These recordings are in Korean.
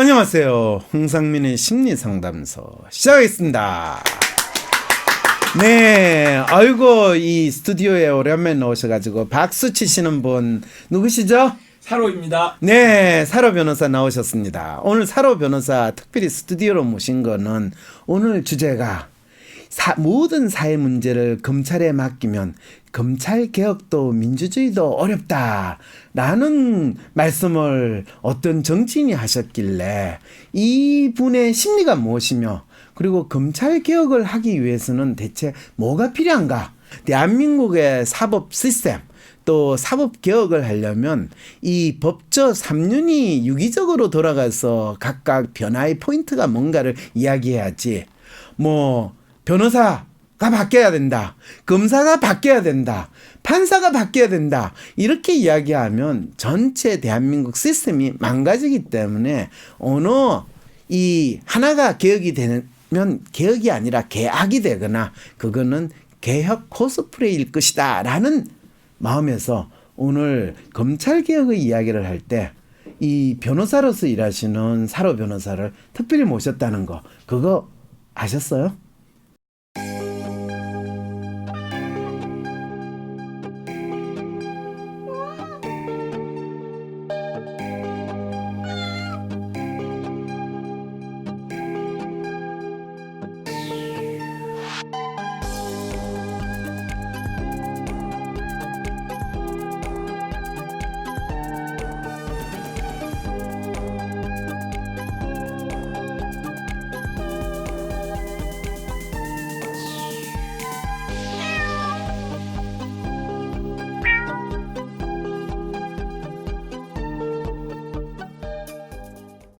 안녕하세요. 홍상민의 심리상담소 시작하겠습니다. 네, 아이고 이 스튜디오에 오랜만에 나오셔가지고 박수 치시는 분 누구시죠? 사로입니다. 네, 사로 변호사 나오셨습니다. 오늘 사로 변호사 특별히 스튜디오로 모신 거는 오늘 주제가 모든 사회 문제를 검찰에 맡기면 검찰 개혁도 민주주의도 어렵다라는 말씀을 어떤 정치인이 하셨길래 이분의 심리가 무엇이며 그리고 검찰 개혁을 하기 위해서는 대체 뭐가 필요한가? 대한민국의 사법 시스템 또 사법 개혁을 하려면 이 법조 3륜이 유기적으로 돌아가서 각각 변화의 포인트가 뭔가를 이야기해야지. 변호사가 바뀌어야 된다. 검사가 바뀌어야 된다. 판사가 바뀌어야 된다. 이렇게 이야기하면 전체 대한민국 시스템이 망가지기 때문에 어느 이 하나가 개혁이 되면 개혁이 아니라 개악이 되거나 그거는 개혁 코스프레일 것이다 라는 마음에서 오늘 검찰 개혁의 이야기를 할 때 이 변호사로서 일하시는 사로 변호사를 특별히 모셨다는 거 그거 아셨어요?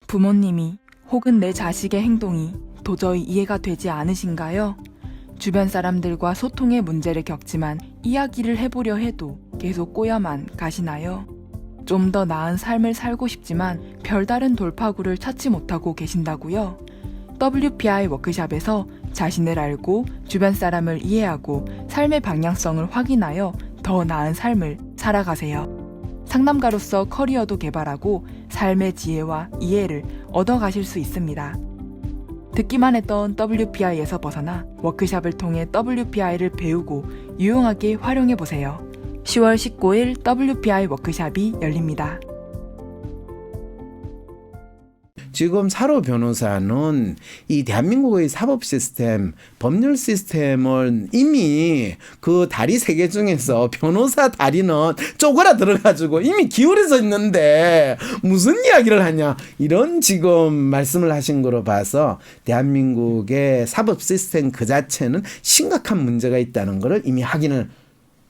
부모님이 혹은 내 자식의 행동이 도저히 이해가 되지 않으신가요? 주변 사람들과 소통의 문제를 겪지만 이야기를 해보려 해도 계속 꼬여만 가시나요? 좀 더 나은 삶을 살고 싶지만 별다른 돌파구를 찾지 못하고 계신다고요? WPI 워크샵에서 자신을 알고 주변 사람을 이해하고 삶의 방향성을 확인하여 더 나은 삶을 살아가세요. 상담가로서 커리어도 개발하고 삶의 지혜와 이해를 얻어가실 수 있습니다. 듣기만 했던 WPI에서 벗어나 워크샵을 통해 WPI를 배우고 유용하게 활용해보세요. 10월 19일 WPI 워크샵이 열립니다. 지금 사로 변호사는 이 대한민국의 사법 시스템, 법률 시스템은 이미 그 다리 세 개 중에서 변호사 다리는 쪼그라들어가지고 이미 기울어져 있는데 무슨 이야기를 하냐 이런 지금 말씀을 하신 거로 봐서 대한민국의 사법 시스템 그 자체는 심각한 문제가 있다는 것을 이미 확인을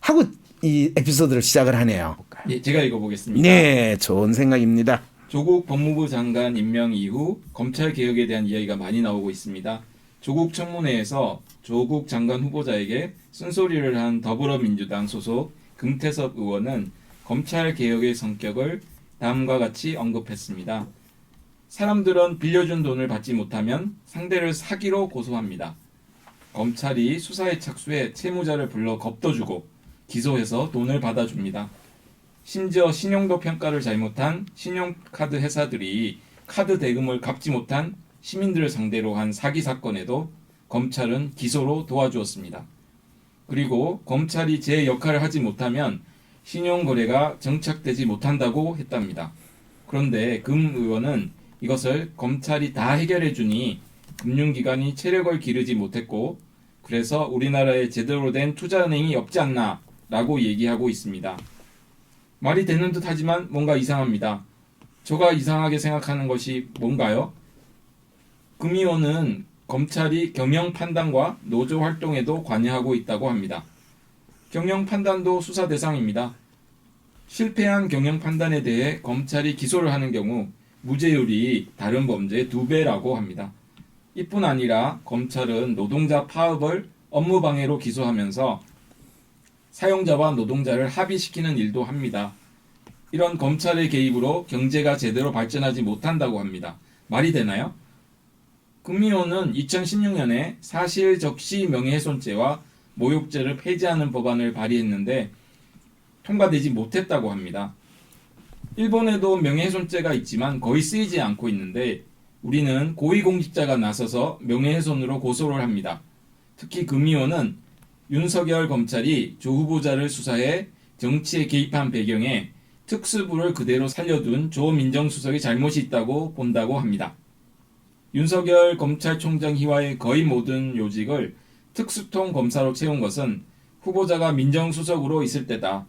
하고 이 에피소드를 시작을 하네요. 예, 제가 읽어보겠습니다. 네, 좋은 생각입니다. 조국 법무부 장관 임명 이후 검찰 개혁에 대한 이야기가 많이 나오고 있습니다. 조국 청문회에서 조국 장관 후보자에게 쓴소리를 한 더불어민주당 소속 금태섭 의원은 검찰 개혁의 성격을 다음과 같이 언급했습니다. 사람들은 빌려준 돈을 받지 못하면 상대를 사기로 고소합니다. 검찰이 수사에 착수해 채무자를 불러 겁도주고 기소해서 돈을 받아줍니다. 심지어 신용도 평가를 잘못한 신용카드 회사들이 카드 대금을 갚지 못한 시민들을 상대로 한 사기 사건에도 검찰은 기소로 도와주었습니다. 그리고 검찰이 제 역할을 하지 못하면 신용거래가 정착되지 못한다고 했답니다. 그런데 금 의원은 이것을 검찰이 다 해결해주니 금융기관이 체력을 기르지 못했고 그래서 우리나라에 제대로 된 투자은행이 없지 않나 라고 얘기하고 있습니다. 말이 되는 듯 하지만 뭔가 이상합니다. 제가 이상하게 생각하는 것이 뭔가요? 금 의원은 검찰이 경영 판단과 노조 활동에도 관여하고 있다고 합니다. 경영 판단도 수사 대상입니다. 실패한 경영 판단에 대해 검찰이 기소를 하는 경우 무죄율이 다른 범죄의 2배라고 합니다. 이뿐 아니라 검찰은 노동자 파업을 업무방해로 기소하면서 사용자와 노동자를 합의시키는 일도 합니다. 이런 검찰의 개입으로 경제가 제대로 발전하지 못한다고 합니다. 말이 되나요? 금의원은 2016년에 사실적시 명예훼손죄와 모욕죄를 폐지하는 법안을 발의했는데 통과되지 못했다고 합니다. 일본에도 명예훼손죄가 있지만 거의 쓰이지 않고 있는데 우리는 고위공직자가 나서서 명예훼손으로 고소를 합니다. 특히 금이원은 윤석열 검찰이 조 후보자를 수사해 정치에 개입한 배경에 특수부를 그대로 살려둔 조 민정수석의 잘못이 있다고 본다고 합니다. 윤석열 검찰총장 휘하의 거의 모든 요직을 특수통 검사로 채운 것은 후보자가 민정수석으로 있을 때다.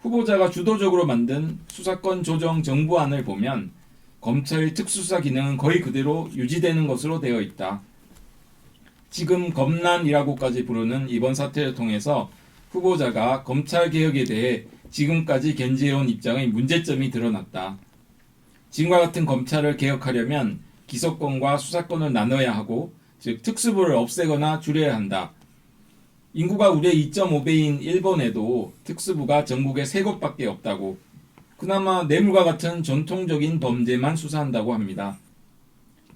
후보자가 주도적으로 만든 수사권 조정 정부안을 보면 검찰의 특수수사 기능은 거의 그대로 유지되는 것으로 되어 있다. 지금 검난이라고까지 부르는 이번 사태를 통해서 후보자가 검찰개혁에 대해 지금까지 견지해온 입장의 문제점이 드러났다. 지금과 같은 검찰을 개혁하려면 기소권과 수사권을 나눠야 하고, 즉 특수부를 없애거나 줄여야 한다. 인구가 우리의 2.5배인 일본에도 특수부가 전국에 3곳밖에 없다고, 그나마 뇌물과 같은 전통적인 범죄만 수사한다고 합니다.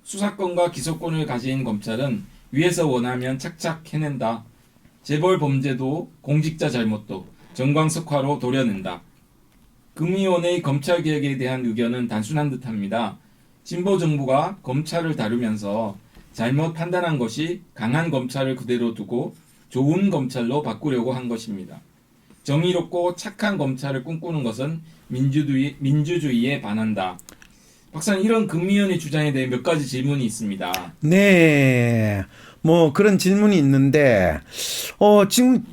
수사권과 기소권을 가진 검찰은 위에서 원하면 착착 해낸다. 재벌 범죄도 공직자 잘못도 정광석화로 도려낸다. 금의원의 검찰개혁에 대한 의견은 단순한 듯합니다. 진보 정부가 검찰을 다루면서 잘못 판단한 것이 강한 검찰을 그대로 두고 좋은 검찰로 바꾸려고 한 것입니다. 정의롭고 착한 검찰을 꿈꾸는 것은 민주주의에 반한다. 박사님, 이런 금의원의 주장에 대해 몇 가지 질문이 있습니다. 네. 뭐 그런 질문이 있는데 지금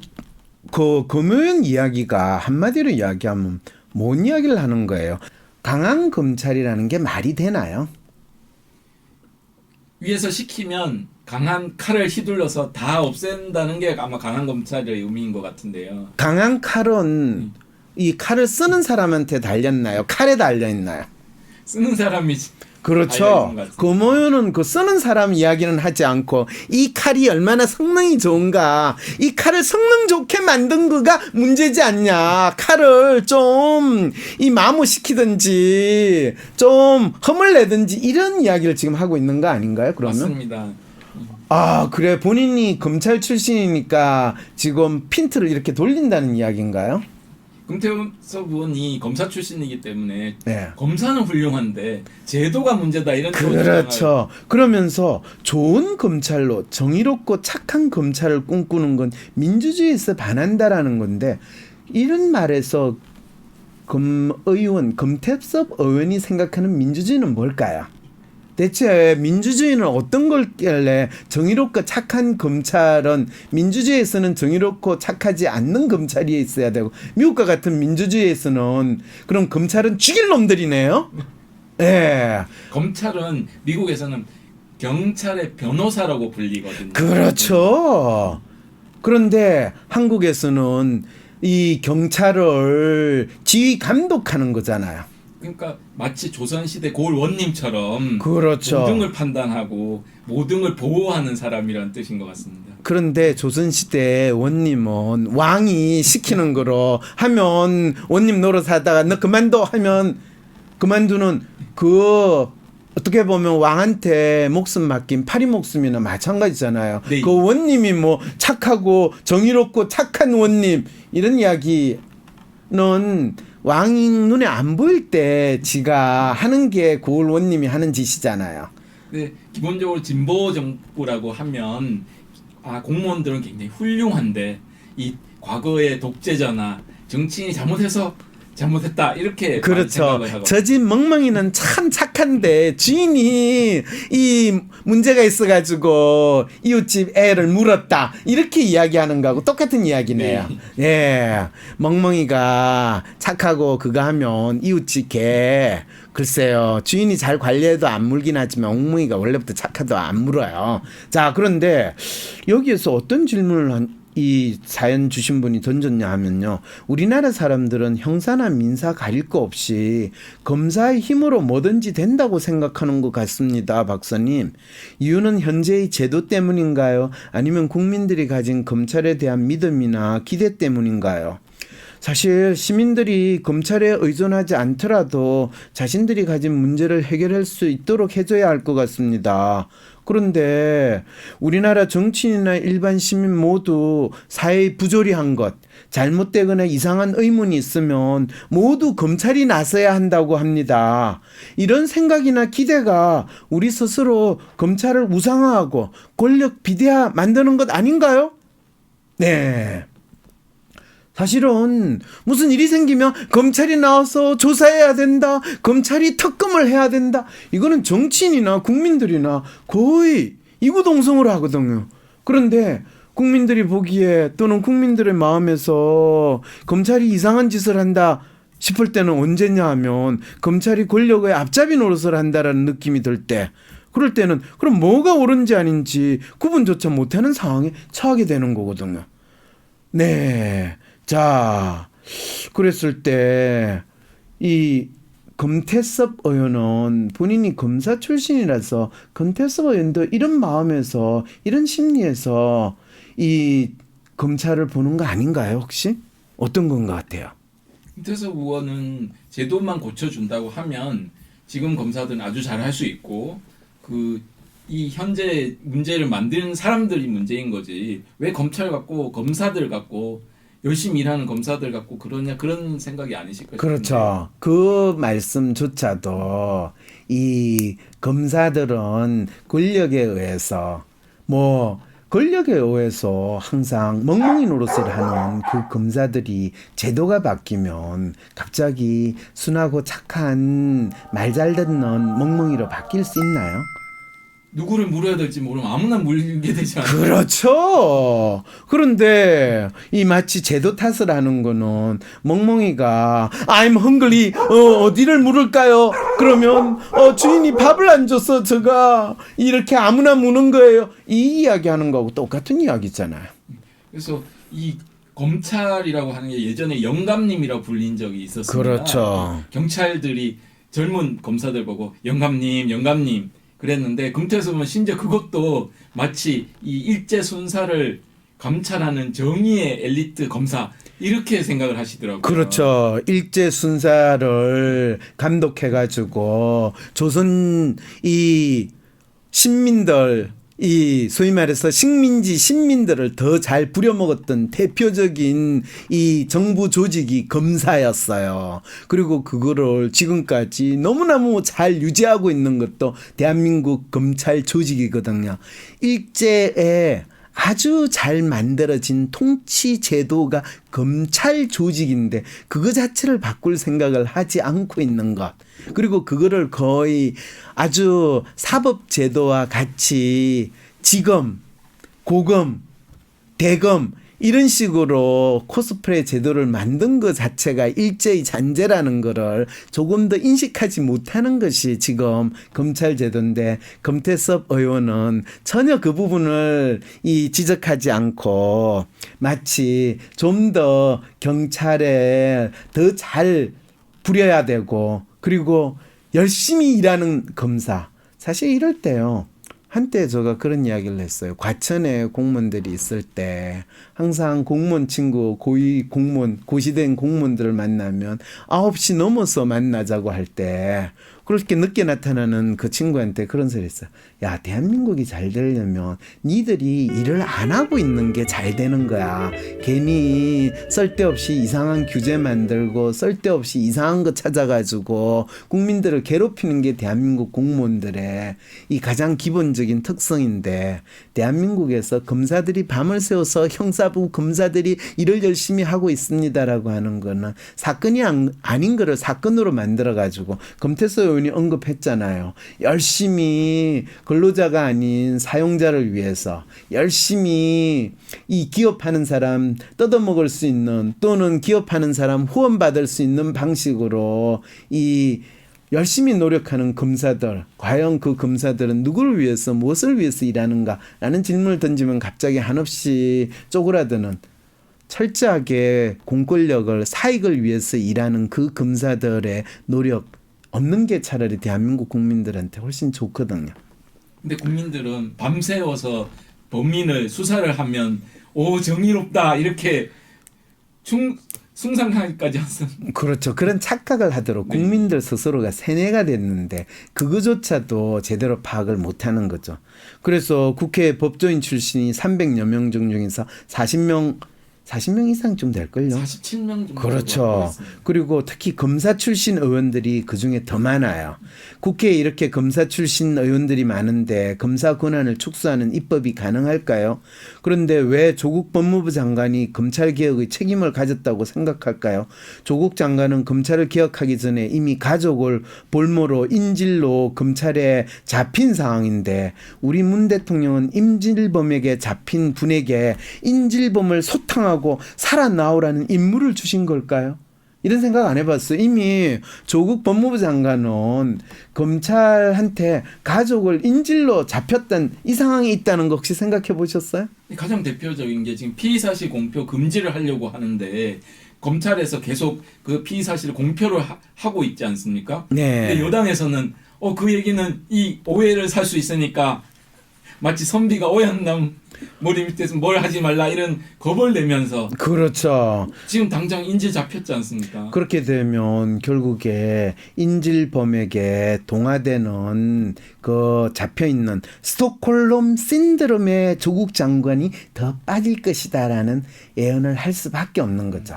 그 금요일 이야기가 한마디로 이야기하면 뭔 이야기를 하는 거예요? 강한 검찰이라는 게 말이 되나요? 위에서 시키면 강한 칼을 휘둘러서 다 없앤다는 게 아마 강한 검찰의 의미인 것 같은데요. 강한 칼은 이 칼을 쓰는 사람한테 달렸나요? 칼에 달려있나요? 쓰는 사람이 그렇죠. 금오연은 그 쓰는 사람 이야기는 하지 않고 이 칼이 얼마나 성능이 좋은가, 이 칼을 성능 좋게 만든 거가 문제지 않냐, 칼을 좀 이 마모시키든지 좀 험을 내든지 이런 이야기를 지금 하고 있는 거 아닌가요? 그러면? 맞습니다. 아, 그래. 본인이 검찰 출신이니까 지금 핀트를 이렇게 돌린다는 이야기인가요? 금태섭 의원이 검사 출신이기 때문에 네. 검사는 훌륭한데 제도가 문제다 이런 그렇죠. 그러면서 좋은 검찰로 정의롭고 착한 검찰을 꿈꾸는 건 민주주의에서 반한다라는 건데, 이런 말에서 금태섭 의원이 생각하는 민주주의는 뭘까요? 대체 민주주의는 어떤 걸길래 정의롭고 착한 검찰은, 민주주의에서는 정의롭고 착하지 않는 검찰이 있어야 되고, 미국과 같은 민주주의에서는 그럼 검찰은 죽일 놈들이네요. 예. 검찰은 미국에서는 경찰의 변호사라고 불리거든요. 그렇죠. 그런데 한국에서는 이 경찰을 지휘 감독하는 거잖아요. 그러니까 마치 조선시대 고을 원님처럼 그렇죠. 모든 걸 판단하고 모든 걸 보호하는 사람이라는 뜻인 것 같습니다. 그런데 조선시대 원님은 왕이 시키는 거로 하면 원님 노릇하다가 너 그만둬 하면 그만두는, 그 어떻게 보면 왕한테 목숨 맡긴 파리 목숨이나 마찬가지잖아요. 네. 그 원님이 뭐 착하고 정의롭고 착한 원님 이런 이야기는 왕이 눈에 안 보일 때 지가 하는 게 고을 원님이 하는 짓이잖아요. 네, 기본적으로 진보 정부라고 하면 공무원들은 굉장히 훌륭한데 이 과거의 독재자나 정치인이 잘못했다 이렇게 그렇죠. 생각을 하고. 저 집 멍멍이는 참 착한데 주인이 이 문제가 있어가지고 이웃집 애를 물었다 이렇게 이야기하는 거하고 똑같은 이야기네요. 네. 예, 멍멍이가 착하고 그거 하면 이웃집 개, 글쎄요, 주인이 잘 관리해도 안 물긴 하지만 멍멍이가 원래부터 착해도 안 물어요. 자, 그런데 여기에서 어떤 질문을 이 사연 주신 분이 던졌냐 하면요, 우리나라 사람들은 형사나 민사 가릴 거 없이 검사의 힘으로 뭐든지 된다고 생각하는 것 같습니다. 박사님, 이유는 현재의 제도 때문인가요? 아니면 국민들이 가진 검찰에 대한 믿음이나 기대 때문인가요? 사실 시민들이 검찰에 의존하지 않더라도 자신들이 가진 문제를 해결할 수 있도록 해줘야 할 것 같습니다. 그런데 우리나라 정치인이나 일반 시민 모두 사회에 부조리한 것, 잘못되거나 이상한 의문이 있으면 모두 검찰이 나서야 한다고 합니다. 이런 생각이나 기대가 우리 스스로 검찰을 우상화하고 권력 비대화 만드는 것 아닌가요? 네. 사실은 무슨 일이 생기면 검찰이 나와서 조사해야 된다. 검찰이 특검을 해야 된다. 이거는 정치인이나 국민들이나 거의 이구동성으로 하거든요. 그런데 국민들이 보기에 또는 국민들의 마음에서 검찰이 이상한 짓을 한다 싶을 때는 언제냐 하면 검찰이 권력의 앞잡이 노릇을 한다라는 느낌이 들 때, 그럴 때는 그럼 뭐가 옳은지 아닌지 구분조차 못하는 상황에 처하게 되는 거거든요. 네. 자, 그랬을 때 이 금태섭 의원은 본인이 검사 출신이라서 금태섭 의원도 이런 마음에서 이런 심리에서 이 검찰을 보는 거 아닌가요, 혹시? 어떤 건 것 같아요? 김태섭 의원은 제도만 고쳐준다고 하면 지금 검사들은 아주 잘할 수 있고 이 현재 문제를 만드는 사람들이 문제인 거지 왜 검찰 갖고 검사들 갖고 열심히 일하는 검사들 갖고 그러냐 그런 생각이 아니실 것같요 그렇죠. 그 말씀조차도 이 검사들은 권력에 의해서 권력에 의해서 항상 멍멍이 노릇을 하는 그 검사들이 제도가 바뀌면 갑자기 순하고 착한 말 잘 듣는 멍멍이로 바뀔 수 있나요? 누구를 물어야 될지 모르면 아무나 물게 되지 않아요. 그렇죠. 그런데 이 마치 제도 탓을 하는 거는 멍멍이가 I'm hungry 어디를 물을까요? 그러면 주인이 밥을 안 줘서 제가 이렇게 아무나 무는 거예요. 이 이야기하는 거하고 똑같은 이야기잖아요. 그래서 이 검찰이라고 하는 게 예전에 영감님이라고 불린 적이 있었습니다. 그렇죠. 경찰들이 젊은 검사들 보고 영감님 그랬는데 금태섭은 심지어 그것도 마치 이 일제 순사를 감찰하는 정의의 엘리트 검사 이렇게 생각을 하시더라고요. 그렇죠. 일제 순사를 감독해가지고 조선 이 신민들 이 소위 말해서 식민지 신민들을 더 잘 부려먹었던 대표적인 이 정부 조직이 검사였어요. 그리고 그거를 지금까지 너무너무 잘 유지하고 있는 것도 대한민국 검찰 조직이거든요. 일제에 아주 잘 만들어진 통치 제도가 검찰 조직인데 그거 자체를 바꿀 생각을 하지 않고 있는 것. 그리고 그거를 거의 아주 사법 제도와 같이 지검, 고검, 대검 이런 식으로 코스프레 제도를 만든 것 자체가 일제의 잔재라는 거를 조금 더 인식하지 못하는 것이 지금 검찰 제도인데 금태섭 의원은 전혀 그 부분을 지적하지 않고 마치 좀 더 경찰에 더 잘 부려야 되고 그리고 열심히 일하는 검사. 사실 이럴 때요. 한때 제가 그런 이야기를 했어요. 과천에 공무원들이 있을 때 항상 공무원 친구, 고시된 공무원들을 만나면 9시 넘어서 만나자고 할 때 그렇게 늦게 나타나는 그 친구한테 그런 소리 했어요. 야, 대한민국이 잘 되려면 니들이 일을 안 하고 있는 게 잘 되는 거야. 괜히 쓸데없이 이상한 규제 만들고 쓸데없이 이상한 거 찾아가지고 국민들을 괴롭히는 게 대한민국 공무원들의 이 가장 기본적인 특성인데 대한민국에서 검사들이 밤을 새워서 형사부 검사들이 일을 열심히 하고 있습니다라고 하는 거는 사건이 아닌 거를 사건으로 만들어가지고 금태섭 의원이 언급했잖아요. 열심히 근로자가 아닌 사용자를 위해서 열심히 이 기업하는 사람 뜯어먹을 수 있는 또는 기업하는 사람 후원받을 수 있는 방식으로 이 열심히 노력하는 검사들, 과연 그 검사들은 누구를 위해서 무엇을 위해서 일하는가라는 질문을 던지면 갑자기 한없이 쪼그라드는 철저하게 공권력을 사익을 위해서 일하는 그 검사들의 노력 없는 게 차라리 대한민국 국민들한테 훨씬 좋거든요. 근데 국민들은 밤새워서 범인을 수사를 하면 오 정의롭다 이렇게 숭상하기까지 했어. 그렇죠. 그런 착각을 하도록 네. 국민들 스스로가 세뇌가 됐는데 그거조차도 제대로 파악을 못하는 거죠. 그래서 국회 법조인 출신이 300여 명 중에서 40명 이상 좀 될걸요. 47명 정도. 그렇죠. 그리고 특히 검사 출신 의원들이 그중에 더 많아요. 국회에 이렇게 검사 출신 의원들이 많은데 검사 권한을 축소하는 입법이 가능할까요? 그런데 왜 조국 법무부 장관이 검찰개혁의 책임을 가졌다고 생각할까요? 조국 장관은 검찰을 개혁하기 전에 이미 가족을 볼모로 인질로 검찰에 잡힌 상황인데 우리 문 대통령은 임질범에게 잡힌 분에게 인질범을 소탕하고 살아나오라는 임무를 주신 걸까요? 이런 생각 안 해봤어요. 이미 조국 법무부 장관은 검찰한테 가족을 인질로 잡혔던 이 상황이 있다는 거 혹시 생각해 보셨어요? 가장 대표적인 게 지금 피의사실 공표 금지를 하려고 하는데 검찰에서 계속 그 피의사실 공표를 하고 있지 않습니까? 네. 근데 여당에서는 그 얘기는 이 오해를 살 수 있으니까 마치 선비가 오얏남 머리 밑에서 뭘 하지 말라 이런 겁을 내면서 그렇죠. 지금 당장 인질 잡혔지 않습니까? 그렇게 되면 결국에 인질범에게 동화되는 그 잡혀있는 스톡홀름 신드롬의 조국 장관이 더 빠질 것이다라는 예언을 할 수밖에 없는 거죠.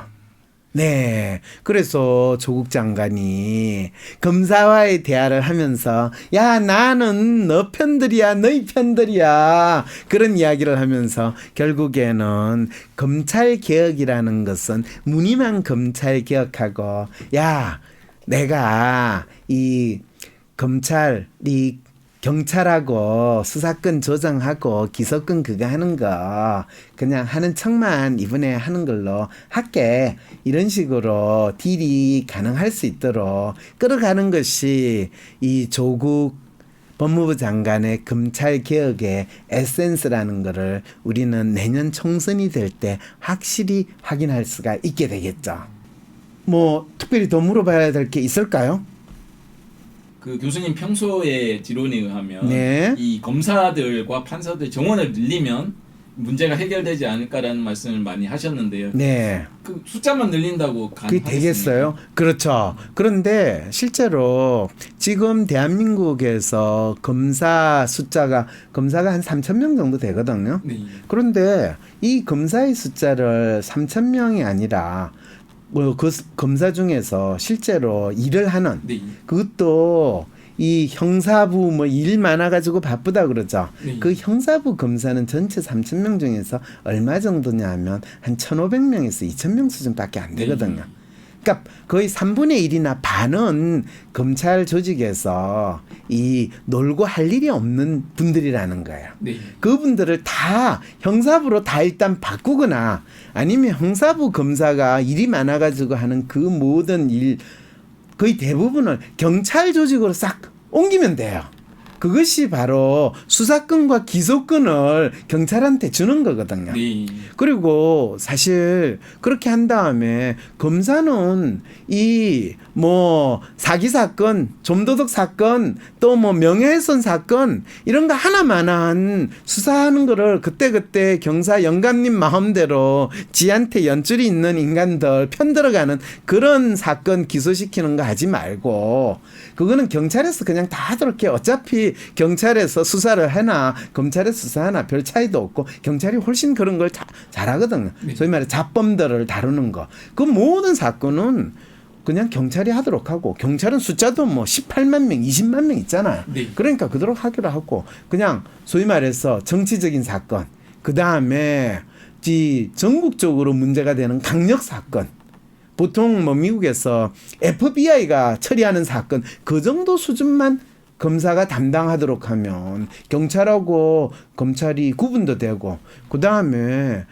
네. 그래서 조국 장관이 검사와의 대화를 하면서 야, 나는 너 편들이야, 너희 편들이야. 그런 이야기를 하면서 결국에는 검찰 개혁이라는 것은 무늬만 검찰 개혁하고 야, 내가 이 검찰이 경찰하고 수사권 조정하고 기소권 그거 하는 거 그냥 하는 척만 이번에 하는 걸로 할게. 이런 식으로 딜이 가능할 수 있도록 끌어가는 것이 이 조국 법무부 장관의 검찰 개혁의 에센스라는 거를 우리는 내년 총선이 될 때 확실히 확인할 수가 있게 되겠죠. 뭐 특별히 더 물어봐야 될 게 있을까요? 그 교수님 평소의 지론에 의하면 네. 이 검사들과 판사들 정원을 늘리면 문제가 해결되지 않을까라는 말씀을 많이 하셨는데요. 네. 그 숫자만 늘린다고 그게 되겠어요? 그렇죠. 그런데 실제로 지금 대한민국에서 검사가 한 3,000명 정도 되거든요. 네. 그런데 이 검사의 숫자를 3,000명이 아니라 그 검사 중에서 실제로 일을 하는 네. 그것도 이 형사부 뭐 일 많아가지고 바쁘다 그러죠. 네. 그 형사부 검사는 전체 3,000명 중에서 얼마 정도냐 하면 한 1,500명에서 2,000명 수준밖에 안 되거든요. 네. 그러니까 거의 3분의 1이나 반은 검찰 조직에서 이 놀고 할 일이 없는 분들이라는 거예요. 네. 그분들을 다 형사부로 다 일단 바꾸거나 아니면 형사부 검사가 일이 많아가지고 하는 그 모든 일 거의 대부분을 경찰 조직으로 싹 옮기면 돼요. 그것이 바로 수사권과 기소권을 경찰한테 주는 거거든요. 네. 그리고 사실 그렇게 한 다음에 검사는 이 뭐 사기 사건, 좀도둑 사건, 또 뭐 명예훼손 사건 이런 거 하나만한 수사하는 거를 그때그때 경사 영감님 마음대로 지한테 연줄이 있는 인간들 편들어가는 그런 사건 기소시키는 거 하지 말고 그거는 경찰에서 그냥 다 그렇게 어차피 경찰에서 수사를 하나 검찰에서 수사하나 별 차이도 없고 경찰이 훨씬 그런 걸 잘하거든요. 네. 소위 말해 잡범들을 다루는 거. 그 모든 사건은 그냥 경찰이 하도록 하고 경찰은 숫자도 뭐 18만 명, 20만 명 있잖아요. 네. 그러니까 그도록 하기로 하고 그냥 소위 말해서 정치적인 사건 그다음에 전국적으로 문제가 되는 강력 사건 보통 뭐 미국에서 FBI가 처리하는 사건 그 정도 수준만 검사가 담당하도록 하면 경찰하고 검찰이 구분도 되고 그다음에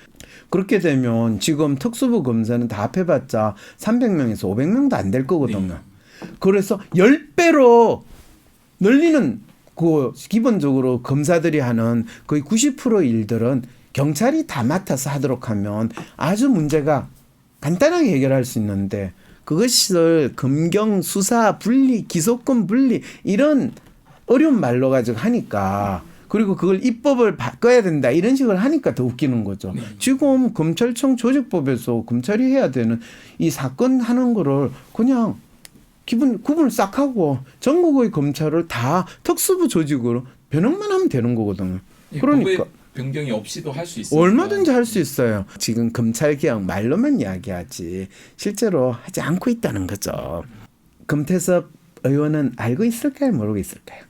그렇게 되면 지금 특수부 검사는 다 합해봤자 300명에서 500명도 안 될 거거든요. 그래서 10배로 늘리는 그 기본적으로 검사들이 하는 거의 90% 일들은 경찰이 다 맡아서 하도록 하면 아주 문제가 간단하게 해결할 수 있는데 그것을 검경 수사 분리, 기소권 분리 이런 어려운 말로 가지고 하니까 그리고 그걸 입법을 바꿔야 된다 이런 식으로 하니까 더 웃기는 거죠. 네. 지금 검찰청 조직법에서 검찰이 해야 되는 이 사건 하는 거를 그냥 구분을 싹 하고 전국의 검찰을 다 특수부 조직으로 변형만 하면 되는 거거든요. 예, 그러니까 법의 변경이 없이도 할 수 있어요. 얼마든지 할 수 있어요. 지금 검찰개혁 말로만 이야기하지 실제로 하지 않고 있다는 거죠. 금태섭 의원은 알고 있을까요? 모르고 있을까요?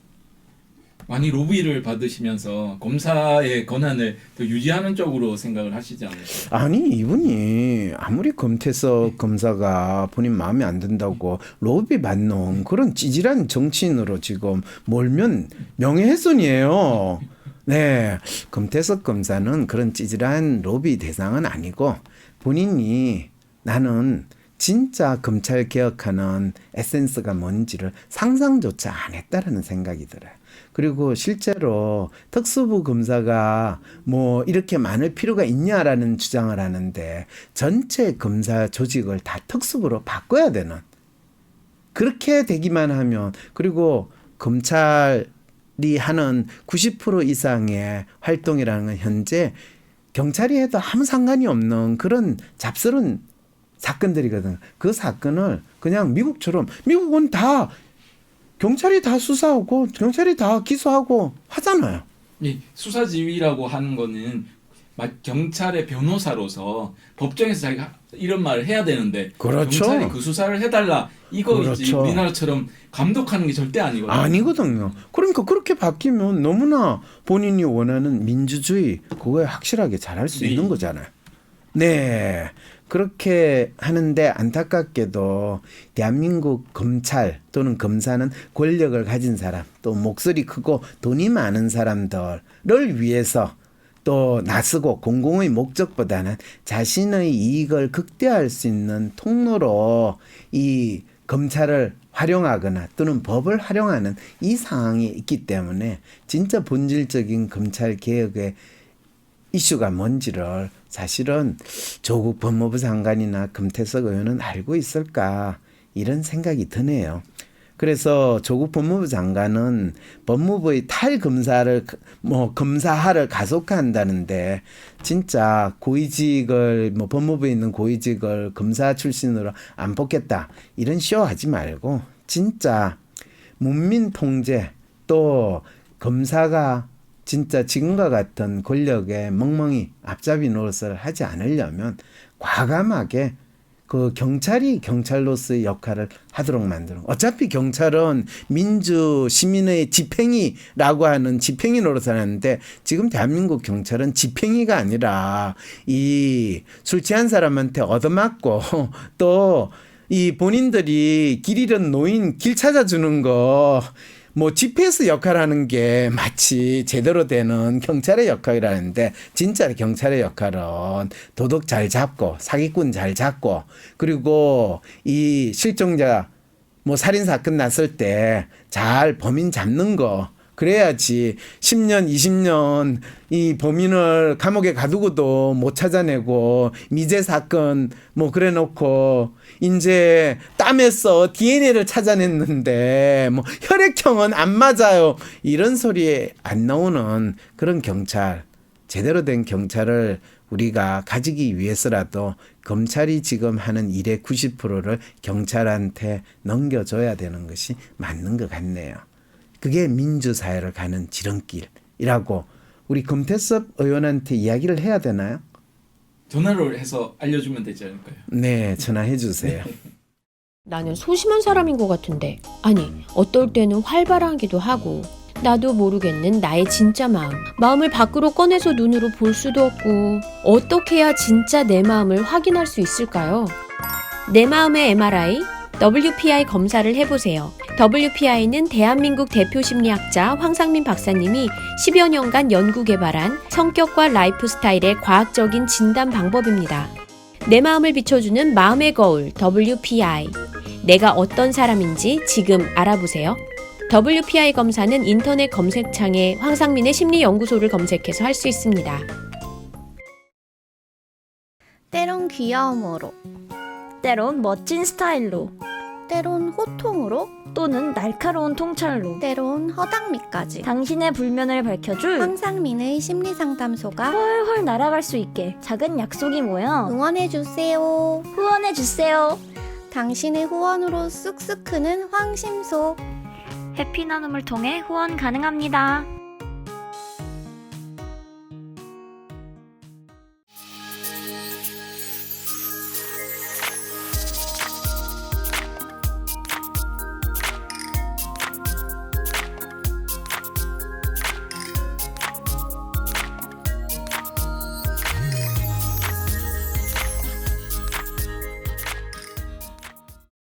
많이 로비를 받으시면서 검사의 권한을 더 유지하는 쪽으로 생각을 하시지 않으세요? 아니 이분이 아무리 금태섭 검사가 본인 마음에 안 든다고 로비 받는 그런 찌질한 정치인으로 지금 몰면 명예훼손이에요. 네, 금태섭 검사는 그런 찌질한 로비 대상은 아니고 본인이 나는 진짜 검찰 개혁하는 에센스가 뭔지를 상상조차 안 했다라는 생각이 들어요. 그리고 실제로 특수부 검사가 뭐 이렇게 많을 필요가 있냐라는 주장을 하는데 전체 검사 조직을 다 특수부로 바꿔야 되는 그렇게 되기만 하면 그리고 검찰이 하는 90% 이상의 활동이라는 건 현재 경찰이 해도 아무 상관이 없는 그런 잡스러운 사건들이거든. 그 사건을 그냥 미국은 다 경찰이 다 수사하고 경찰이 다 기소하고 하잖아요. 이 수사지휘라고 하는 거는 경찰의 변호사로서 법정에서 자기가 이런 말을 해야 되는데 그렇죠. 경찰이 그 수사를 해달라 이거이지 그렇죠. 우리나라처럼 감독하는 게 절대 아니거든요. 아니거든요. 그러니까 그렇게 바뀌면 너무나 본인이 원하는 민주주의 그거에 확실하게 잘할 수 네. 있는 거잖아요. 네. 그렇게 하는데 안타깝게도 대한민국 검찰 또는 검사는 권력을 가진 사람 또 목소리 크고 돈이 많은 사람들을 위해서 또 나서고 공공의 목적보다는 자신의 이익을 극대화할 수 있는 통로로 이 검찰을 활용하거나 또는 법을 활용하는 이 상황이 있기 때문에 진짜 본질적인 검찰 개혁의 이슈가 뭔지를 사실은 조국 법무부 장관이나 금태섭 의원은 알고 있을까 이런 생각이 드네요. 그래서 조국 법무부 장관은 법무부의 탈검사를 검사화를 가속화한다는데 진짜 고위직을 법무부에 있는 고위직을 검사 출신으로 안 뽑겠다 이런 쇼하지 말고 진짜 문민 통제 또 검사가 진짜 지금과 같은 권력에 멍멍이 앞잡이 노릇을 하지 않으려면 과감하게 그 경찰이 경찰로서의 역할을 하도록 만드는 어차피 경찰은 민주 시민의 집행이라고 하는 집행이 노릇을 하는데 지금 대한민국 경찰은 집행이가 아니라 이 술 취한 사람한테 얻어맞고 또 이 본인들이 길 잃은 노인 길 찾아주는 거 GPS 역할을 하는 게 마치 제대로 되는 경찰의 역할이라는데 진짜 경찰의 역할은 도둑 잘 잡고 사기꾼 잘 잡고 그리고 이 실종자 살인 사건 났을 때 잘 범인 잡는 거 그래야지 10년 20년 이 범인을 감옥에 가두고도 못 찾아내고 미제 사건 그래 놓고 이제 땀에서 DNA를 찾아냈는데 혈액형은 안 맞아요. 이런 소리에 안 나오는 그런 경찰, 제대로 된 경찰을 우리가 가지기 위해서라도 검찰이 지금 하는 일의 90%를 경찰한테 넘겨줘야 되는 것이 맞는 것 같네요. 그게 민주사회를 가는 지름길이라고 우리 금태섭 의원한테 이야기를 해야 되나요? 전화로 해서 알려주면 되지 않을까요? 네, 전화해 주세요. 나는 소심한 사람인 것 같은데 아니 어떨 때는 활발하기도 하고 나도 모르겠는 나의 진짜 마음을 밖으로 꺼내서 눈으로 볼 수도 없고 어떻게 해야 진짜 내 마음을 확인할 수 있을까요? 내 마음의 MRI, WPI 검사를 해보세요. WPI는 대한민국 대표 심리학자 황상민 박사님이 10여 년간 연구 개발한 성격과 라이프 스타일의 과학적인 진단 방법입니다. 내 마음을 비춰주는 마음의 거울 WPI. 내가 어떤 사람인지 지금 알아보세요. WPI 검사는 인터넷 검색창에 황상민의 심리연구소를 검색해서 할 수 있습니다. 때론 귀여움으로, 때론 멋진 스타일로, 때론 호통으로, 또는 날카로운 통찰로 때론 허당미까지 당신의 불면을 밝혀줄 황상민의 심리상담소가 훨훨 날아갈 수 있게 작은 약속이 모여 응원해주세요. 후원해주세요. 당신의 후원으로 쑥쑥 크는 황심소. 해피 나눔을 통해 후원 가능합니다.